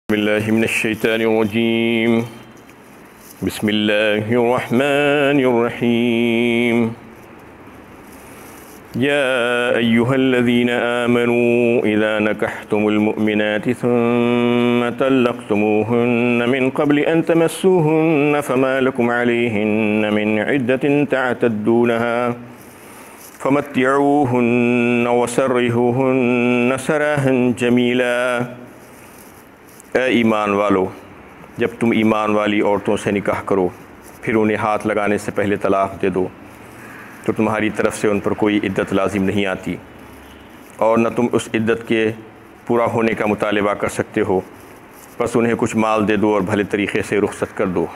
بالله من الشيطان الرجيم. بسم الله الرحمن الرحيم. يا أيها الذين آمنوا إذا نكحتم المؤمنات ثم طلقتموهن من قبل أن تمسوهن فما لكم عليهن من عدة تعتدونها فمتعوهن وسرحوهن سراحا جميلا. اے ایمان والو، جب تم ایمان والی عورتوں سے نکاح کرو پھر انہیں ہاتھ لگانے سے پہلے طلاق دے دو تو تمہاری طرف سے ان پر کوئی عدت لازم نہیں آتی اور نہ تم اس عدت کے پورا ہونے کا مطالبہ کر سکتے ہو، بس انہیں کچھ مال دے دو اور بھلے طریقے سے رخصت کر دو.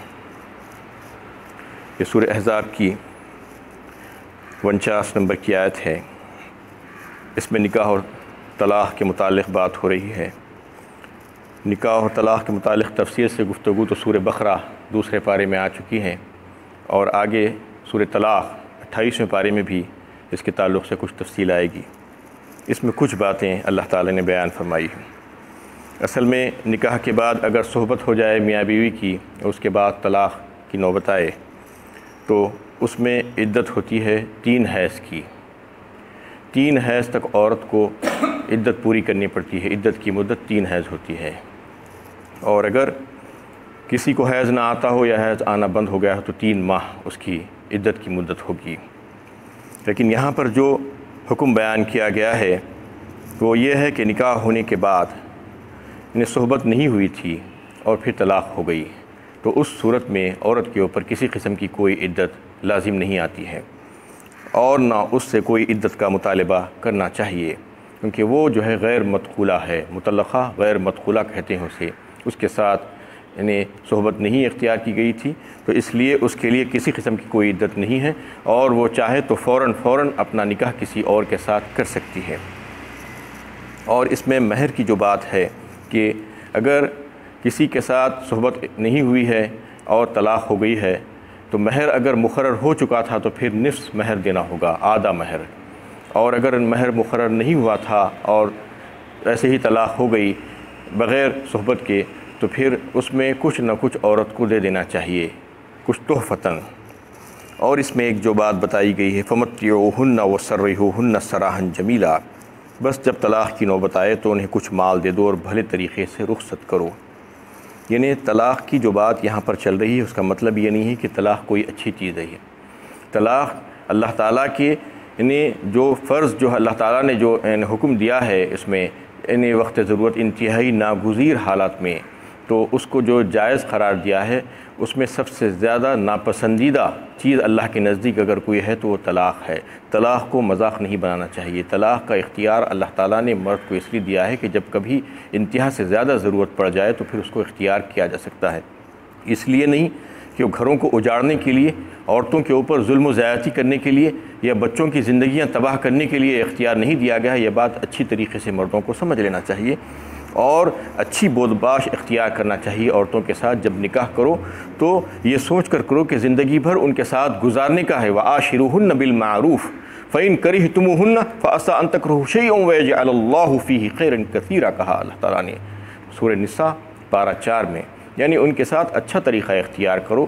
یہ سورہ احزاب کی 49 نمبر کی آیت ہے. اس میں نکاح اور طلاق کے متعلق بات ہو رہی ہے. نکاح اور طلاق کے متعلق تفصیل سے گفتگو تو سورہ بقرہ دوسرے پارے میں آ چکی ہیں اور آگے سورہ طلاق 28ویں پارے میں بھی اس کے تعلق سے کچھ تفصیل آئے گی. اس میں کچھ باتیں اللہ تعالی نے بیان فرمائی ہیں. اصل میں نکاح کے بعد اگر صحبت ہو جائے میاں بیوی کی اور اس کے بعد طلاق کی نوبت آئے تو اس میں عدت ہوتی ہے 3 حیض کی. 3 حیض تک عورت کو عدت پوری کرنی پڑتی ہے. عدت کی مدت 3 حیض ہوتی ہے اور اگر کسی کو حیض نہ آتا ہو یا حیض آنا بند ہو گیا ہو تو 3 ماہ اس کی عدت کی مدت ہوگی. لیکن یہاں پر جو حکم بیان کیا گیا ہے وہ یہ ہے کہ نکاح ہونے کے بعد انہیں صحبت نہیں ہوئی تھی اور پھر طلاق ہو گئی تو اس صورت میں عورت کے اوپر کسی قسم کی کوئی عدت لازم نہیں آتی ہے اور نہ اس سے کوئی عدت کا مطالبہ کرنا چاہیے، کیونکہ وہ جو ہے غیر مدخولہ ہے. مطلقہ غیر مدخولہ کہتے ہیں اسے. اس کے ساتھ انہیں صحبت نہیں اختیار کی گئی تھی تو اس لیے اس کے لیے کسی قسم کی کوئی عدت نہیں ہے اور وہ چاہے تو فوراً اپنا نکاح کسی اور کے ساتھ کر سکتی ہے. اور اس میں مہر کی جو بات ہے کہ اگر کسی کے ساتھ صحبت نہیں ہوئی ہے اور طلاق ہو گئی ہے تو مہر اگر مقرر ہو چکا تھا تو پھر نصف مہر دینا ہوگا، آدھا مہر. اور اگر مہر مقرر نہیں ہوا تھا اور ایسے ہی طلاق ہو گئی بغیر صحبت کے تو پھر اس میں کچھ نہ کچھ عورت کو دے دینا چاہیے، کچھ تحفتاً. اور اس میں ایک جو بات بتائی گئی ہے فمتعوہن وسرحوہن سراحا جمیلا، بس جب طلاق کی نوبت آئے تو انہیں کچھ مال دے دو اور بھلے طریقے سے رخصت کرو. یعنی طلاق کی جو بات یہاں پر چل رہی ہے اس کا مطلب یہ نہیں ہے کہ طلاق کوئی اچھی چیز ہے. طلاق اللہ تعالیٰ کے جو فرض جو اللہ تعالیٰ نے جو حکم دیا ہے اس میں وقت ضرورت انتہائی ناگزیر حالات میں تو اس کو جو جائز قرار دیا ہے اس میں سب سے زیادہ ناپسندیدہ چیز اللہ کے نزدیک اگر کوئی ہے تو وہ طلاق ہے. طلاق کو مذاق نہیں بنانا چاہیے. طلاق کا اختیار اللہ تعالیٰ نے مرد کو اس لیے دیا ہے کہ جب کبھی انتہا سے زیادہ ضرورت پڑ جائے تو پھر اس کو اختیار کیا جا سکتا ہے. اس لیے نہیں کہ وہ گھروں کو اجاڑنے کے لیے، عورتوں کے اوپر ظلم و زیادتی کرنے کے لیے یا بچوں کی زندگیاں تباہ کرنے کے لیے اختیار نہیں دیا گیا ہے. یہ بات اچھی طریقے سے مردوں کو سمجھ لینا چاہیے اور اچھی بودباش اختیار کرنا چاہیے. عورتوں کے ساتھ جب نکاح کرو تو یہ سوچ کر کرو کہ زندگی بھر ان کے ساتھ گزارنے کا ہے. وَعَاشِرُوهُنَّ بِالْمَعْرُوفِ فَإِن كَرِهْتُمُوهُنَّ فَعَسَىٰ أَن تَكْرَهُوا شَيْئًا وَيَجْعَلَ اللَّهُ فِيهِ خَيْرًا كَثِيرًا کہا اللہ تعالیٰ نے سورہ نساء پارہ 4 میں. یعنی ان کے ساتھ اچھا طریقہ اختیار کرو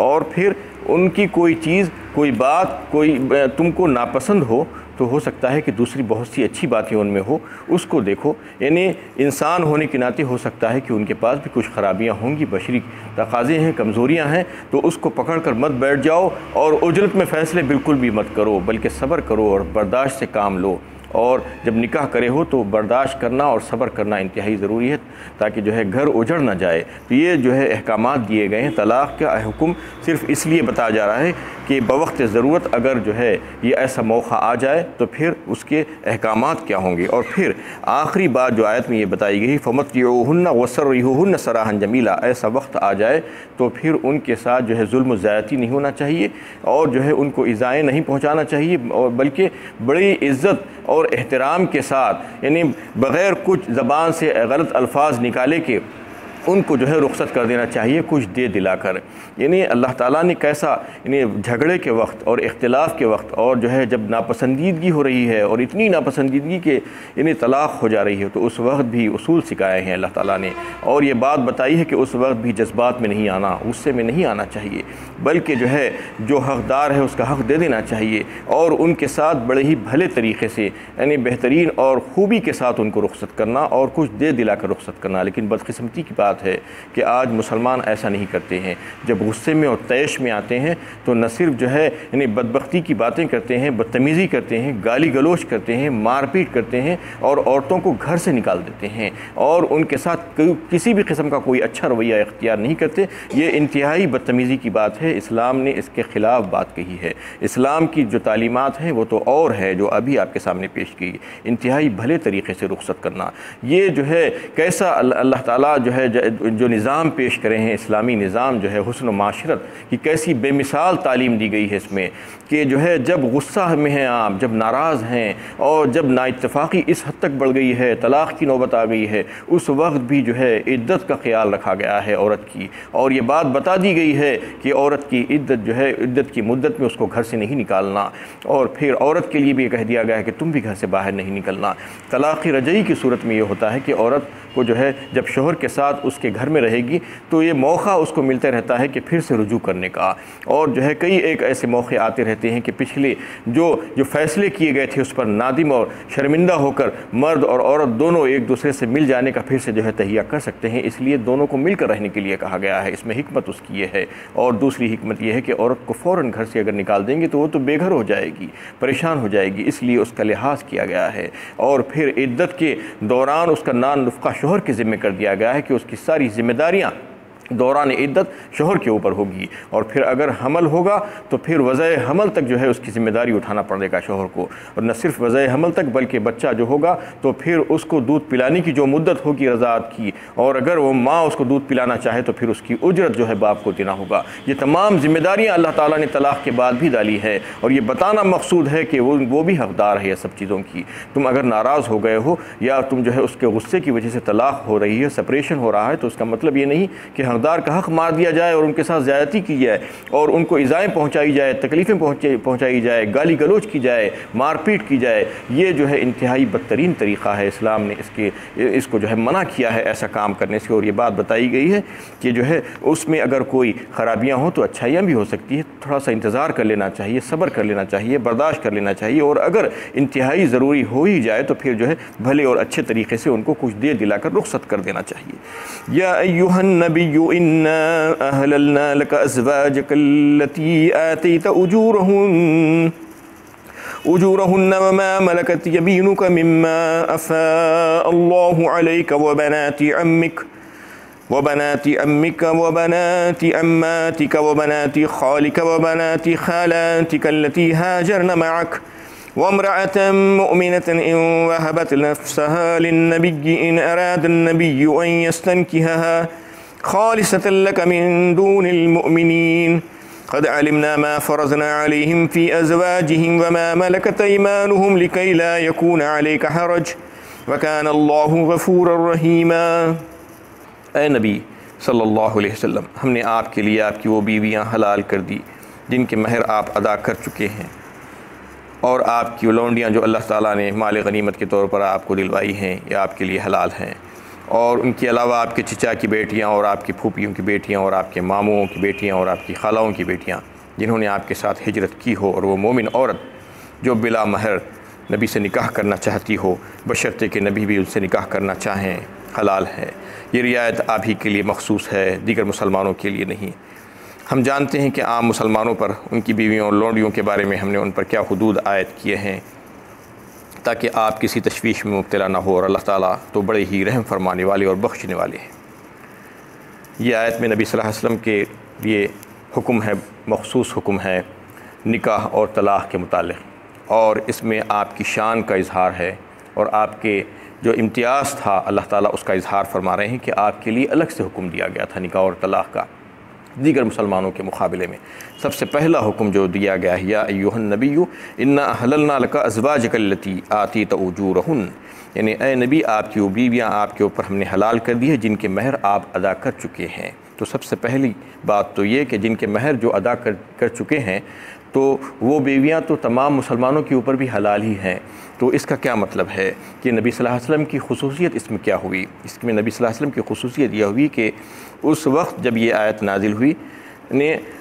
اور پھر ان کی کوئی چیز، کوئی بات، کوئی تم کو ناپسند ہو تو ہو سکتا ہے کہ دوسری بہت سی اچھی باتیں ان میں ہو، اس کو دیکھو. یعنی انسان ہونے کے ناطے ہو سکتا ہے کہ ان کے پاس بھی کچھ خرابیاں ہوں گی، بشری تقاضے ہیں، کمزوریاں ہیں، تو اس کو پکڑ کر مت بیٹھ جاؤ اور عجلت میں فیصلے بالکل بھی مت کرو بلکہ صبر کرو اور برداشت سے کام لو. اور جب نکاح کرے ہو تو برداشت کرنا اور صبر کرنا انتہائی ضروری ہے تاکہ جو ہے گھر اجڑ نہ جائے. تو یہ جو ہے احکامات دیے گئے ہیں. طلاق کا حکم صرف اس لیے بتایا جا رہا ہے کہ بوقت ضرورت اگر جو ہے یہ ایسا موقع آ جائے تو پھر اس کے احکامات کیا ہوں گے. اور پھر آخری بات جو آیت میں یہ بتائی گئی فمتعوہن وسرحوہن سراحا جمیلا، ایسا وقت آ جائے تو پھر ان کے ساتھ جو ہے ظلم و زیادتی نہیں ہونا چاہیے اور جو ہے ان کو ایذائیں نہیں پہنچانا چاہیے اور بلکہ بڑی عزت اور احترام کے ساتھ، یعنی بغیر کچھ زبان سے غلط الفاظ نکالے کے ان کو جو ہے رخصت کر دینا چاہیے کچھ دے دلا کر۔ یعنی اللہ تعالیٰ نے کیسا یعنی جھگڑے کے وقت اور اختلاف کے وقت اور جو ہے جب ناپسندیدگی ہو رہی ہے اور اتنی ناپسندیدگی کہ یعنی طلاق ہو جا رہی ہے تو اس وقت بھی اصول سکھائے ہیں اللہ تعالیٰ نے، اور یہ بات بتائی ہے کہ اس وقت بھی جذبات میں نہیں آنا، غصے میں نہیں آنا چاہیے، بلکہ جو ہے جو حقدار ہے اس کا حق دے دینا چاہیے اور ان کے ساتھ بڑے ہی بھلے طریقے سے یعنی بہترین اور خوبی کے ساتھ ان کو رخصت کرنا اور کچھ دے دلا کر رخصت کرنا۔ لیکن بدقسمتی کی بات ہے کہ آج مسلمان ایسا نہیں کرتے ہیں، جب غصے میں اور طیش میں آتے ہیں تو نہ صرف جو ہے یعنی بدبختی کی باتیں کرتے ہیں، بدتمیزی کرتے ہیں، گالی گلوچ کرتے ہیں، مار پیٹ کرتے ہیں اور عورتوں کو گھر سے نکال دیتے ہیں اور ان کے ساتھ کسی بھی قسم کا کوئی اچھا رویہ اختیار نہیں کرتے۔ یہ انتہائی بدتمیزی کی بات ہے، اسلام نے اس کے خلاف بات کہی ہے۔ اسلام کی جو تعلیمات ہیں وہ تو اور ہے جو ابھی آپ کے سامنے پیش کی، انتہائی بھلے طریقے سے رخصت کرنا۔ یہ جو ہے کیسا اللہ تعالیٰ جو ہے جو نظام پیش کرے ہیں، اسلامی نظام جو ہے حسن و معاشرت کی کیسی بے مثال تعلیم دی گئی ہے اس میں کہ جو ہے جب غصہ میں ہیں آپ، جب ناراض ہیں اور جب نا اتفاقی اس حد تک بڑھ گئی ہے، طلاق کی نوبت آ گئی ہے، اس وقت بھی جو ہے عدت کا خیال رکھا گیا ہے عورت کی، اور یہ بات بتا دی گئی ہے کہ عورت کی عدت جو ہے عدت کی مدت میں اس کو گھر سے نہیں نکالنا، اور پھر عورت کے لیے بھی یہ کہہ دیا گیا ہے کہ تم بھی گھر سے باہر نہیں نکلنا۔ طلاق رجعی کی صورت میں یہ ہوتا ہے کہ عورت کو جو ہے جب شوہر کے ساتھ اس کے گھر میں رہے گی تو یہ موقع اس کو ملتا رہتا ہے کہ پھر سے رجوع کرنے کا، اور جو ہے کئی ایک ایسے موقع آتے رہتے ہیں کہ پچھلے جو فیصلے کیے گئے تھے اس پر نادم اور شرمندہ ہو کر مرد اور عورت دونوں ایک دوسرے سے مل جانے کا پھر سے جو ہے تہیہ کر سکتے ہیں، اس لیے دونوں کو مل کر رہنے کے لیے کہا گیا ہے۔ اس میں حکمت اس کی یہ ہے، اور دوسری حکمت یہ ہے کہ عورت کو فوراً گھر سے اگر نکال دیں گے تو وہ تو بے گھر ہو جائے گی، پریشان ہو جائے گی، اس لیے اس کا لحاظ کیا گیا ہے، اور پھر عدت کے دوران اس کا نان نفقہ شوہر کے ذمہ کر دیا گیا ہے کہ اس کی ساری ذمہ داریاں دوران عدت شوہر کے اوپر ہوگی، اور پھر اگر حمل ہوگا تو پھر وضع حمل تک جو ہے اس کی ذمہ داری اٹھانا پڑے گا شوہر کو، اور نہ صرف وضع حمل تک بلکہ بچہ جو ہوگا تو پھر اس کو دودھ پلانے کی جو مدت ہوگی رضاعت کی، اور اگر وہ ماں اس کو دودھ پلانا چاہے تو پھر اس کی اجرت جو ہے باپ کو دینا ہوگا۔ یہ تمام ذمہ داریاں اللہ تعالیٰ نے طلاق کے بعد بھی ڈالی ہے، اور یہ بتانا مقصود ہے کہ وہ بھی حقدار ہے یہ سب چیزوں کی۔ تم اگر ناراض ہو گئے ہو یا تم جو ہے اس کے غصے کی وجہ سے طلاق ہو رہی ہے، سپریشن ہو رہا ہے، تو اس کا مطلب یہ نہیں کہ حقدار کا حق مار دیا جائے اور ان کے ساتھ زیادتی کی جائے اور ان کو ایذائیں پہنچائی جائے، تکلیفیں پہنچائی جائے، گالی گلوچ کی جائے، مار پیٹ کی جائے۔ یہ جو ہے انتہائی بدترین طریقہ ہے، اسلام نے اس کو جو ہے منع کیا ہے ایسا کام کرنے سے، اور یہ بات بتائی گئی ہے کہ جو ہے اس میں اگر کوئی خرابیاں ہوں تو اچھائیاں بھی ہو سکتی ہے، تھوڑا سا انتظار کر لینا چاہیے، صبر کر لینا چاہیے، برداشت کر لینا چاہیے، اور اگر انتہائی ضروری ہو ہی جائے تو پھر جو ہے بھلے اور اچھے طریقے سے ان کو کچھ دے دلا کر رخصت کر دینا چاہیے۔ یا ایھا النبی انا احللنا لك ازواجك التي آتيت اجورهن وما ملكت يمينك مما افاء الله عليك وبنات عمك وبنات عماتك وبنات خالك وبنات خالاتك التي هاجرن معك وامرأة مؤمنة إن وهبت نفسها للنبي إن أراد النبي أن يستنكحها خالصة لك من دون المؤمنين قد علمنا ما فرضنا عليهم في أزواجهم وما ملكت أيمانهم لكي لا يكون عليك حرج وكان الله غفورا رحيما۔ اے نبی صلی اللہ علیہ وسلم، ہم نے آپ کے لیے آپ کی وہ بیویاں حلال کر دی جن کے مہر آپ ادا کر چکے ہیں، اور آپ کی لونڈیاں جو اللہ تعالیٰ نے مال غنیمت کے طور پر آپ کو دلوائی ہیں یہ آپ کے لیے حلال ہیں، اور ان کے علاوہ آپ کے چچا کی بیٹیاں اور آپ کی پھوپھیوں کی بیٹیاں اور آپ کے ماموں کی بیٹیاں اور آپ کی خالاؤں کی بیٹیاں جنہوں نے آپ کے ساتھ ہجرت کی ہو، اور وہ مومن عورت جو بلا مہر نبی سے نکاح کرنا چاہتی ہو بشرطے کہ نبی بھی ان سے نکاح کرنا چاہیں، حلال ہے۔ یہ رعایت آپ ہی کے لیے مخصوص ہے، دیگر مسلمانوں کے لیے نہیں۔ ہم جانتے ہیں کہ عام مسلمانوں پر ان کی بیویوں اور لونڈیوں کے بارے میں ہم نے ان پر کیا حدود عائد کیے ہیں تاکہ آپ کسی تشویش میں مبتلا نہ ہو، اور اللہ تعالیٰ تو بڑے ہی رحم فرمانے والے اور بخشنے والے ہیں۔ یہ آیت میں نبی صلی اللہ علیہ وسلم کے لیے حکم ہے، مخصوص حکم ہے نکاح اور طلاق کے متعلق، اور اس میں آپ کی شان کا اظہار ہے، اور آپ کے جو امتیاز تھا اللہ تعالیٰ اس کا اظہار فرما رہے ہیں کہ آپ کے لیے الگ سے حکم دیا گیا تھا نکاح اور طلاق کا، دیگر مسلمانوں کے مقابلے میں سب سے پہلا حکم جو دیا گیا ہے، یا ایھا النبی انا احللنا لک ازواجک التی آتیت اجورہن، یعنی اے نبی آپ کی وہ بیویاں آپ کے اوپر ہم نے حلال کر دی ہے جن کے مہر آپ ادا کر چکے ہیں۔ تو سب سے پہلی بات تو یہ کہ جن کے مہر جو ادا کر چکے ہیں تو وہ بیویاں تو تمام مسلمانوں کے اوپر بھی حلال ہی ہیں۔ تو اس کا کیا مطلب ہے کہ نبی صلی اللہ علیہ وسلم کی خصوصیت اس میں کیا ہوئی؟ اس میں نبی صلی اللہ علیہ وسلم کی خصوصیت یہ ہوئی کہ اس وقت جب یہ آیت نازل ہوئی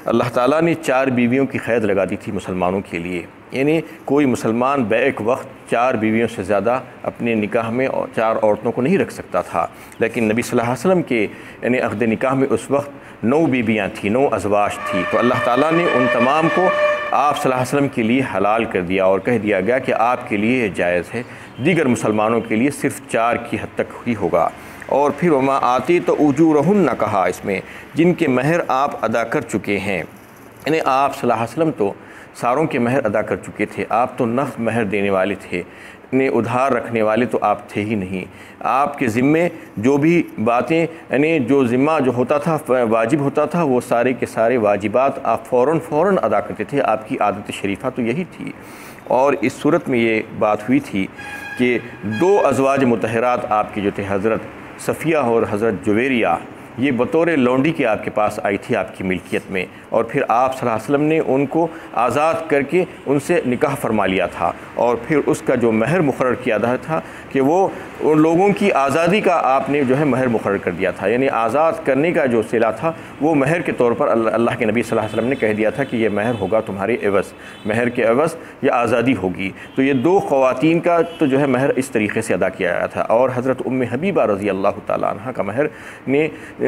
اللہ تعالیٰ نے 4 بیویوں کی قید لگا دی تھی مسلمانوں کے لیے، یعنی کوئی مسلمان بیک وقت 4 بیویوں سے زیادہ اپنے نکاح میں 4 عورتوں کو نہیں رکھ سکتا تھا، لیکن نبی صلی اللہ علیہ وسلم کے یعنی عقد نکاح میں اس وقت 9 بیویاں تھیں، 9 ازواج تھی، تو اللہ تعالیٰ نے ان تمام کو آپ صلی اللہ علیہ وسلم کے لیے حلال کر دیا اور کہہ دیا گیا کہ آپ کے لیے یہ جائز ہے، دیگر مسلمانوں کے لیے صرف 4 کی حد تک ہی ہوگا۔ اور پھر وما آتیت اجورہن کہا، اس میں جن کے مہر آپ ادا کر چکے ہیں، یعنی آپ صلی اللہ علیہ وسلم تو ساروں کے مہر ادا کر چکے تھے، آپ تو نقد مہر دینے والے تھے، ادھار رکھنے والے تو آپ تھے ہی نہیں۔ آپ کے ذمے جو بھی باتیں یعنی جو ذمہ جو ہوتا تھا واجب ہوتا تھا وہ سارے کے سارے واجبات آپ فوراً ادا کرتے تھے، آپ کی عادت شریفہ تو یہی تھی۔ اور اس صورت میں یہ بات ہوئی تھی کہ 2 ازواج مطہرات آپ کی جو تھے، حضرت صفیہ اور حضرت جویریہ، یہ بطور لونڈی کے آپ کے پاس آئی تھی آپ کی ملکیت میں، اور پھر آپ صلی اللہ علیہ وسلم نے ان کو آزاد کر کے ان سے نکاح فرما لیا تھا، اور پھر اس کا جو مہر مقرر کیا تھا کہ وہ ان لوگوں کی آزادی کا آپ نے جو ہے مہر مقرر کر دیا تھا، یعنی آزاد کرنے کا جو صلہ تھا وہ مہر کے طور پر اللہ کے نبی صلی اللہ علیہ وسلم نے کہہ دیا تھا کہ یہ مہر ہوگا تمہارے عوض، مہر کے عوض یہ آزادی ہوگی۔ تو یہ 2 خواتین کا تو جو ہے مہر اس طریقے سے ادا کیا گیا تھا، اور حضرت ام حبیبہ رضی اللہ تعالیٰ عنہ کا مہر نے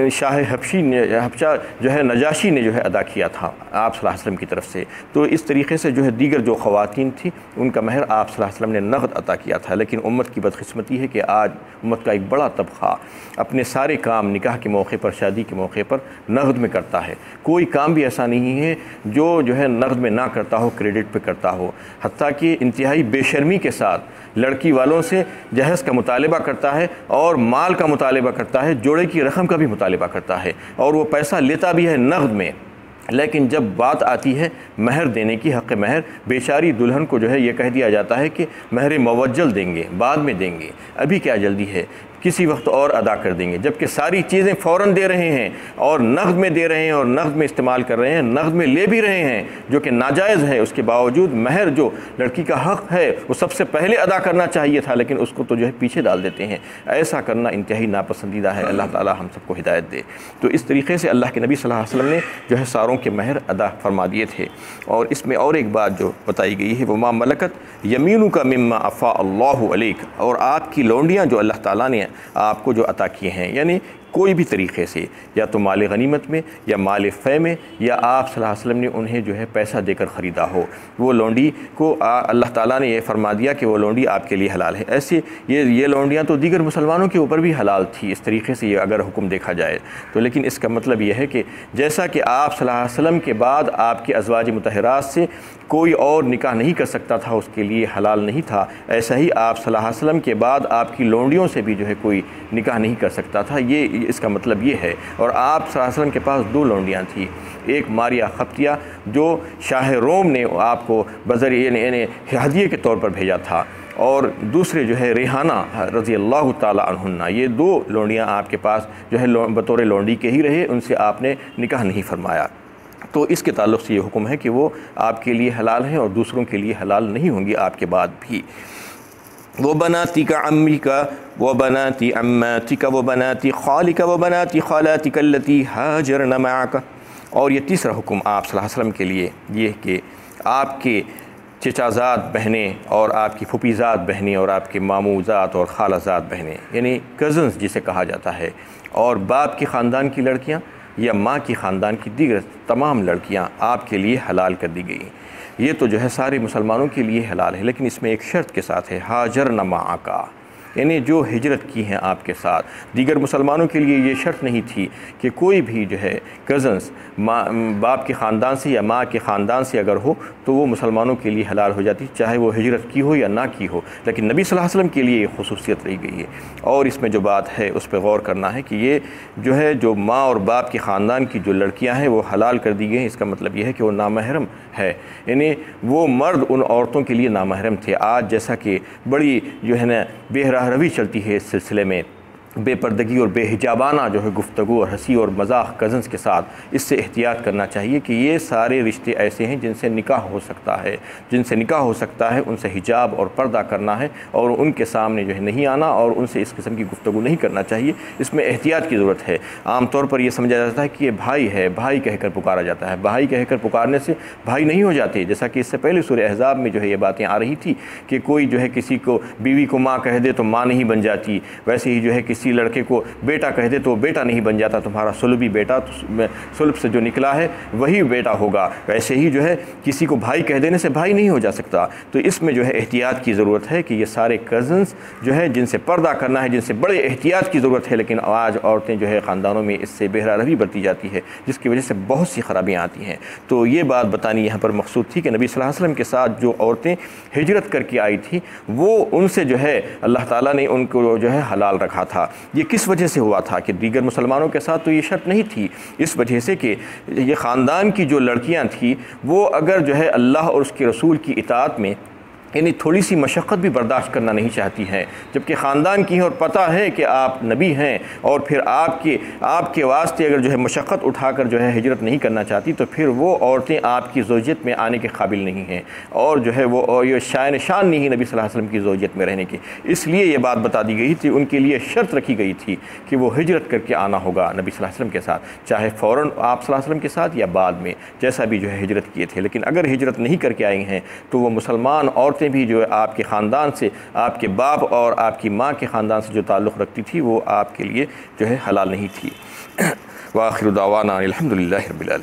شاہ حبشہ جو ہے نجاشی نے جو ہے ادا کیا تھا آپ صلی اللہ علیہ وسلم کی طرف سے۔ تو اس طریقے سے جو ہے دیگر جو خواتین تھیں ان کا مہر آپ صلی اللہ علیہ وسلم نے نقد عطا کیا تھا، لیکن امت کی بدقسمتی ہے کہ آج امت کا ایک بڑا طبقہ اپنے سارے کام نکاح کے موقع پر، شادی کے موقع پر نقد میں کرتا ہے۔ کوئی کام بھی ایسا نہیں ہے جو ہے نقد میں نہ کرتا ہو، کریڈٹ پہ کرتا ہو، حتیٰ کہ انتہائی بے شرمی کے ساتھ لڑکی والوں سے جہیز کا مطالبہ کرتا ہے اور مال کا مطالبہ کرتا ہے، جوڑے کی رقم کا بھی مطالبہ کرتا ہے، اور وہ پیسہ لیتا بھی ہے نقد میں۔ لیکن جب بات آتی ہے مہر دینے کی، حق مہر، بیچاری دلہن کو جو ہے یہ کہہ دیا جاتا ہے کہ مہر موجل دیں گے، بعد میں دیں گے، ابھی کیا جلدی ہے، کسی وقت اور ادا کر دیں گے، جبکہ ساری چیزیں فوراً دے رہے ہیں اور نقد میں دے رہے ہیں اور نقد میں استعمال کر رہے ہیں، نقد میں لے بھی رہے ہیں جو کہ ناجائز ہے، اس کے باوجود مہر جو لڑکی کا حق ہے وہ سب سے پہلے ادا کرنا چاہیے تھا، لیکن اس کو تو جو ہے پیچھے ڈال دیتے ہیں۔ ایسا کرنا انتہائی ناپسندیدہ ہے، اللہ تعالی ہم سب کو ہدایت دے۔ تو اس طریقے سے اللہ کے نبی صلی اللہ علیہ وسلم نے جو ہے ساروں کے مہر ادا فرما دیے تھے۔ اور اس میں اور ایک بات جو بتائی گئی ہے، وما ملکت یمینک مما افاء اللہ علیک، اور آپ کی لونڈیاں جو اللہ تعالیٰ نے آپ کو جو عطا کیے ہیں، یعنی کوئی بھی طریقے سے، یا تو مال غنیمت میں یا مال فے میں، یا آپ صلی اللہ علیہ وسلم نے انہیں جو ہے پیسہ دے کر خریدا ہو، وہ لونڈی کو اللہ تعالیٰ نے یہ فرما دیا کہ وہ لونڈی آپ کے لیے حلال ہے۔ ایسے یہ لونڈیاں تو دیگر مسلمانوں کے اوپر بھی حلال تھی اس طریقے سے، یہ اگر حکم دیکھا جائے تو، لیکن اس کا مطلب یہ ہے کہ جیسا کہ آپ صلی اللہ علیہ وسلم کے بعد آپ کے ازواج مطہرات سے کوئی اور نکاح نہیں کر سکتا تھا، اس کے لیے حلال نہیں تھا، ایسا ہی آپ صلی اللہ علیہ وسلم کے بعد آپ کی لونڈیوں سے بھی جو ہے کوئی نکاح نہیں کر سکتا تھا، یہ اس کا مطلب یہ ہے۔ اور آپ صلی اللہ علیہ وسلم کے پاس 2 لونڈیاں تھیں، ایک ماریہ قبطیہ جو شاہ روم نے آپ کو یعنی ہدیے کے طور پر بھیجا تھا، اور دوسرے جو ہے ریحانہ رضی اللہ تعالی عنہن، یہ 2 لونڈیاں آپ کے پاس جو ہے بطور لونڈی کے ہی رہے، ان سے آپ نے نکاح نہیں فرمایا۔ تو اس کے تعلق سے یہ حکم ہے کہ وہ آپ کے لیے حلال ہیں اور دوسروں کے لیے حلال نہیں ہوں گی آپ کے بعد بھی۔ وَبَنَاتِكَ عَمِّكَ وَبَنَاتِ عَمَّاتِكَ وَبَنَاتِ خَالِكَ وَبَنَاتِ خَالَاتِكَ اللَّتِي هَاجَرْنَ مَعَكَ، اور یہ تیسرا حکم آپ صلی اللہ علیہ وسلم کے لیے یہ کہ آپ کے چچازاد بہنیں اور آپ کی پھوپھیزاد بہنیں اور آپ کے ماموزاد اور خالازاد بہنیں، یعنی کزنز جسے کہا جاتا ہے، اور باپ کی خاندان کی لڑکیاں یا ماں کی خاندان کی دیگر تمام لڑکیاں آپ کے لیے حلال کر دی گئیں۔ یہ تو جو ہے سارے مسلمانوں کے لیے حلال ہے، لیکن اس میں ایک شرط کے ساتھ ہے، ہاجرن معک، یعنی جو ہجرت کی ہیں آپ کے ساتھ۔ دیگر مسلمانوں کے لیے یہ شرط نہیں تھی کہ کوئی بھی جو ہے کزنس باپ کے خاندان سے یا ماں کے خاندان سے اگر ہو تو وہ مسلمانوں کے لیے حلال ہو جاتی، چاہے وہ ہجرت کی ہو یا نہ کی ہو، لیکن نبی صلی اللہ علیہ وسلم کے لیے یہ خصوصیت رہی گئی ہے۔ اور اس میں جو بات ہے اس پہ غور کرنا ہے کہ یہ جو ہے جو ماں اور باپ کے خاندان کی جو لڑکیاں ہیں وہ حلال کر دی گئی ہیں، اس کا مطلب یہ ہے کہ وہ نامحرم ہے، یعنی وہ مرد ان عورتوں کے لیے نامحرم تھے۔ آج جیسا کہ بڑی جو ہے نا بے راہ روی چلتی ہے اس سلسلے میں، بے پردگی اور بے حجابانہ جو ہے گفتگو اور ہنسی اور مذاق کزنس کے ساتھ، اس سے احتیاط کرنا چاہیے کہ یہ سارے رشتے ایسے ہیں جن سے نکاح ہو سکتا ہے، ان سے حجاب اور پردہ کرنا ہے اور ان کے سامنے جو ہے نہیں آنا اور ان سے اس قسم کی گفتگو نہیں کرنا چاہیے۔ اس میں احتیاط کی ضرورت ہے۔ عام طور پر یہ سمجھا جاتا ہے کہ یہ بھائی ہے، بھائی کہہ کر پکارا جاتا ہے، بھائی کہہ کر پکارنے سے بھائی نہیں ہو جاتے، جیسا کہ اس سے پہلے سورہ احزاب میں جو ہے یہ باتیں آ رہی تھی کہ کوئی جو ہے کسی کو بیوی کو ماں کہہ دے تو ماں نہیں بن جاتی، ویسے ہی جو ہے کسی لڑکے کو بیٹا کہہ دے تو بیٹا نہیں بن جاتا، تمہارا سلبی بیٹا سلب سے جو نکلا ہے وہی بیٹا ہوگا، ویسے ہی جو ہے کسی کو بھائی کہہ دینے سے بھائی نہیں ہو جا سکتا۔ تو اس میں جو ہے احتیاط کی ضرورت ہے کہ یہ سارے کزنس جو ہے جن سے پردہ کرنا ہے، جن سے بڑے احتیاط کی ضرورت ہے، لیکن آج عورتیں جو ہے خاندانوں میں اس سے بے راہ روی برتی جاتی ہے جس کی وجہ سے بہت سی خرابیاں آتی ہیں۔ تو یہ بات بتانی یہاں پر مقصود تھی کہ نبی صلی اللہ علیہ وسلم کے ساتھ جو عورتیں ہجرت کر کے آئی تھیں وہ ان سے جو ہے اللہ تعالیٰ نے ان کو جو ہے حلال رکھا تھا۔ یہ کس وجہ سے ہوا تھا کہ دیگر مسلمانوں کے ساتھ تو یہ شرط نہیں تھی، اس وجہ سے کہ یہ خاندان کی جو لڑکیاں تھیں وہ اگر جو ہے اللہ اور اس کے رسول کی اطاعت میں یعنی تھوڑی سی مشقت بھی برداشت کرنا نہیں چاہتی ہیں، جبکہ خاندان کی ہیں اور پتہ ہے کہ آپ نبی ہیں اور پھر آپ کے واسطے اگر جو ہے مشقت اٹھا کر جو ہے ہجرت نہیں کرنا چاہتی تو پھر وہ عورتیں آپ کی زوجیت میں آنے کے قابل نہیں ہیں اور جو ہے وہ یہ شان نہیں ہے نبی صلی اللہ علیہ وسلم کی زوجیت میں رہنے کی۔ اس لیے یہ بات بتا دی گئی تھی، ان کے لیے شرط رکھی گئی تھی کہ وہ ہجرت کر کے آنا ہوگا نبی صلی اللہ علیہ وسلم کے ساتھ، چاہے فوراً آپ صلی اللہ علیہ وسلم کے ساتھ یا بعد میں جیسا بھی جو ہے ہجرت کیے تھے۔ لیکن اگر ہجرت نہیں کر کے آئی ہیں تو وہ مسلمان عورتیں بھی جو ہے آپ کے خاندان سے، آپ کے باپ اور آپ کی ماں کے خاندان سے جو تعلق رکھتی تھی وہ آپ کے لیے جو ہے حلال نہیں تھی۔ وآخر دعوانا الحمدللہ رب العالمین۔